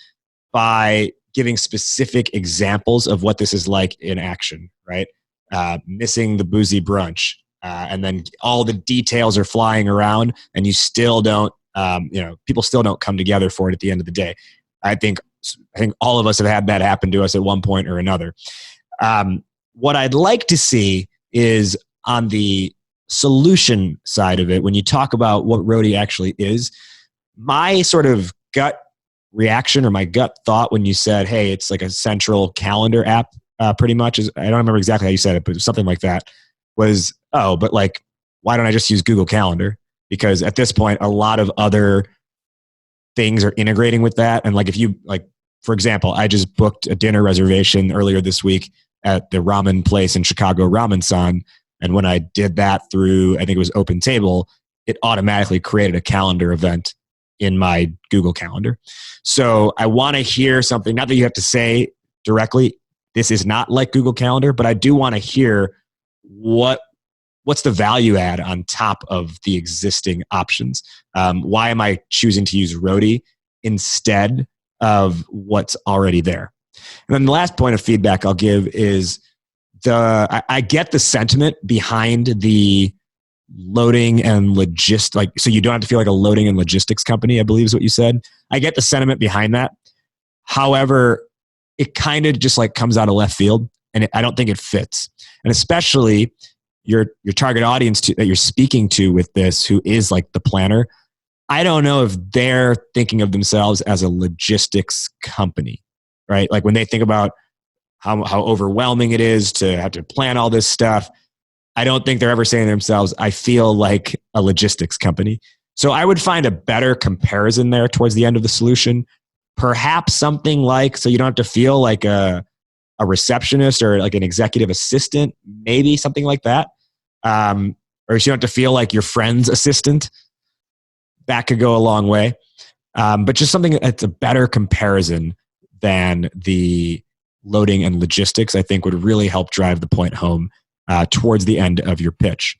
by giving specific examples of what this is like in action, right? Missing the boozy brunch. And then all the details are flying around and you still don't, people still don't come together for it at the end of the day. I think all of us have had that happen to us at one point or another. What I'd like to see is on the solution side of it, when you talk about what Roadie actually is, my sort of gut reaction or my gut thought when you said, hey, it's like a central calendar app, pretty much, I don't remember exactly how you said it, but something like that was, but like, why don't I just use Google Calendar? Because at this point, a lot of other things are integrating with that. And like, if you like, for example, I just booked a dinner reservation earlier this week at the ramen place in Chicago, Ramen San. And when I did that through, I think it was Open Table, it automatically created a calendar event in my Google Calendar. So I want to hear something, not that you have to say directly, this is not like Google Calendar, but I do want to hear what's the value add on top of the existing options? Why am I choosing to use Roadie instead of what's already there? And then the last point of feedback I'll give is I get the sentiment behind the loading and logistics. Like, so you don't have to feel like a loading and logistics company, I believe is what you said. I get the sentiment behind that. However, it kind of just like comes out of left field, and I don't think it fits. And especially your target audience that you're speaking to with this, who is like the planner, I don't know if they're thinking of themselves as a logistics company, right? Like when they think about how overwhelming it is to have to plan all this stuff, I don't think they're ever saying to themselves, I feel like a logistics company. So I would find a better comparison there towards the end of the solution. Perhaps something like, so you don't have to feel like a receptionist or like an executive assistant, maybe something like that. Or you don't have to feel like your friend's assistant. That could go a long way. But just something that's a better comparison than the loading and logistics, I think would really help drive the point home towards the end of your pitch.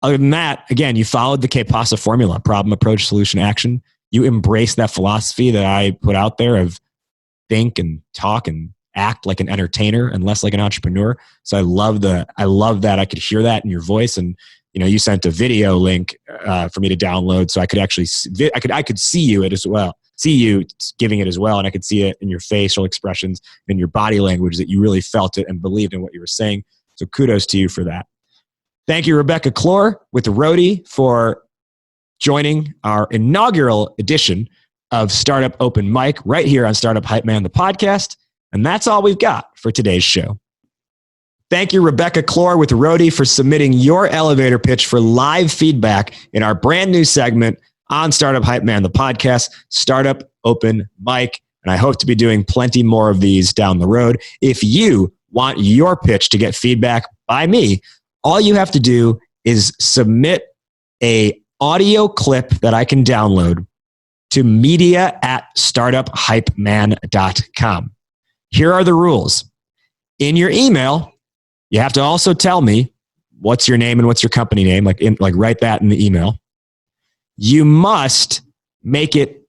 Other than that, again, you followed the KPASA formula, problem, approach, solution, action. You embrace that philosophy that I put out there of think and talk and act like an entertainer and less like an entrepreneur. So I love that. I could hear that in your voice. And, you sent a video link for me to download. So I could actually, I could see you giving it as well. And I could see it in your facial expressions and your body language that you really felt it and believed in what you were saying. So kudos to you for that. Thank you, Rebecca Clore with Roadie, for joining our inaugural edition of Startup Open Mic right here on Startup Hype Man, the podcast. And that's all we've got for today's show. Thank you, Rebecca Clore with Roadie, for submitting your elevator pitch for live feedback in our brand new segment on Startup Hype Man, the podcast, Startup Open Mic. And I hope to be doing plenty more of these down the road. If you want your pitch to get feedback by me, all you have to do is submit a audio clip that I can download to media@startuphypeman.com. Here are the rules. In your email, You have to also tell me what's your name and what's your company name, like write that in the email. You must make it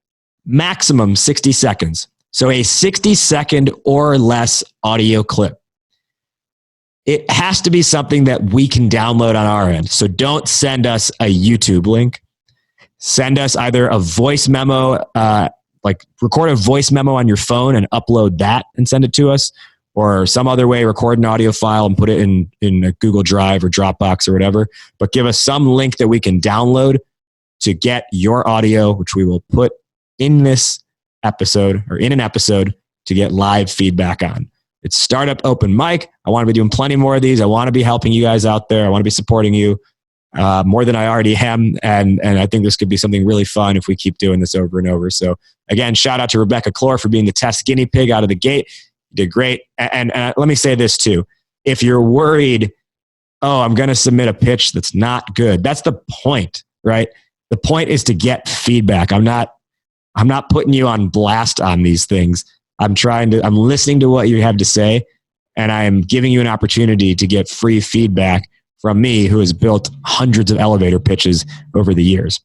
maximum 60 seconds. So a 60-second or less audio clip. It has to be something that we can download on our end. So don't send us a YouTube link. Send us either a voice memo, record a voice memo on your phone and upload that and send it to us, or some other way, record an audio file and put it in a Google Drive or Dropbox or whatever. But give us some link that we can download to get your audio, which we will put in this episode or in an episode to get live feedback on. It's Startup Open Mic. I want to be doing plenty more of these. I want to be helping you guys out there. I want to be supporting you more than I already am. And I think this could be something really fun if we keep doing this over and over. So again, shout out to Rebecca Clore for being the test guinea pig out of the gate. You did great. And let me say this too. If you're worried, oh, I'm going to submit a pitch that's not good. That's the point, right? The point is to get feedback. I'm not putting you on blast on these things. I'm listening to what you have to say, and I am giving you an opportunity to get free feedback from me, who has built hundreds of elevator pitches over the years.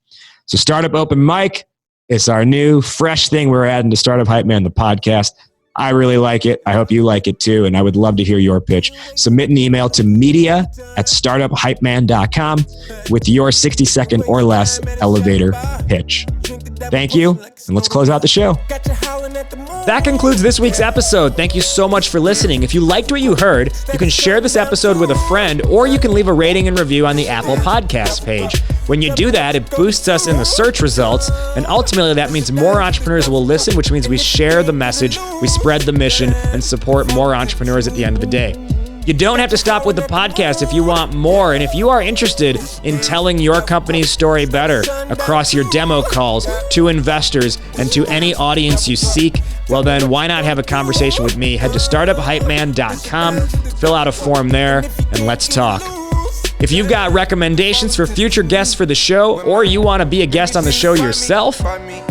So Startup Open Mic, it's our new fresh thing we're adding to Startup Hype Man, the podcast. I really like it. I hope you like it too. And I would love to hear your pitch. Submit an email to media@startuphypeman.com with your 60-second or less elevator pitch. Thank you. And let's close out the show. That concludes this week's episode. Thank you so much for listening. If you liked what you heard, you can share this episode with a friend, or you can leave a rating and review on the Apple Podcast page. When you do that, it boosts us in the search results, and ultimately that means more entrepreneurs will listen, which means we share the message, we spread the mission, and support more entrepreneurs at the end of the day. You don't have to stop with the podcast if you want more, and if you are interested in telling your company's story better across your demo calls to investors and to any audience you seek, well then why not have a conversation with me? Head to startuphypeman.com, fill out a form there, and let's talk. If you've got recommendations for future guests for the show, or you want to be a guest on the show yourself,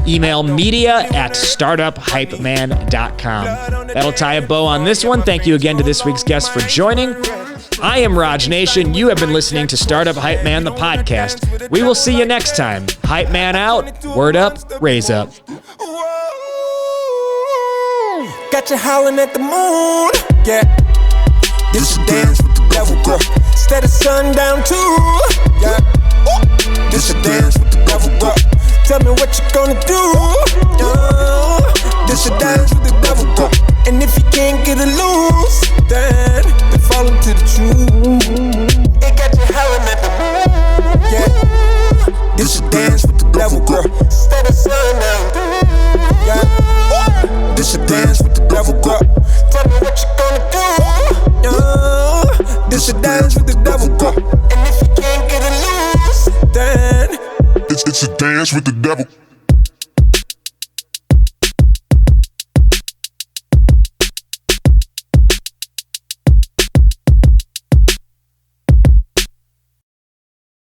email media@startuphypeman.com. That'll tie a bow on this one. Thank you again to this week's guest for joining. I am Raj Nation. You have been listening to Startup Hype Man, the podcast. We will see you next time. Hype Man out. Word up. Raise up. Got you howling at the moon. Yeah. This a dance with the devil, girl. Instead of sundown too. Yeah. This a dance with the devil, girl. Tell me what you gonna do. This a dance with the devil, girl. And if you can't get it loose, then fall into the truth. It got you howling at the moon. Yeah. This a dance with the devil, girl. Instead of sundown. Yeah. This a dance with the devil, girl. Tell me what you gonna do. This a dance with the devil, girl. And if you can't get it loose, then it's a dance with the devil.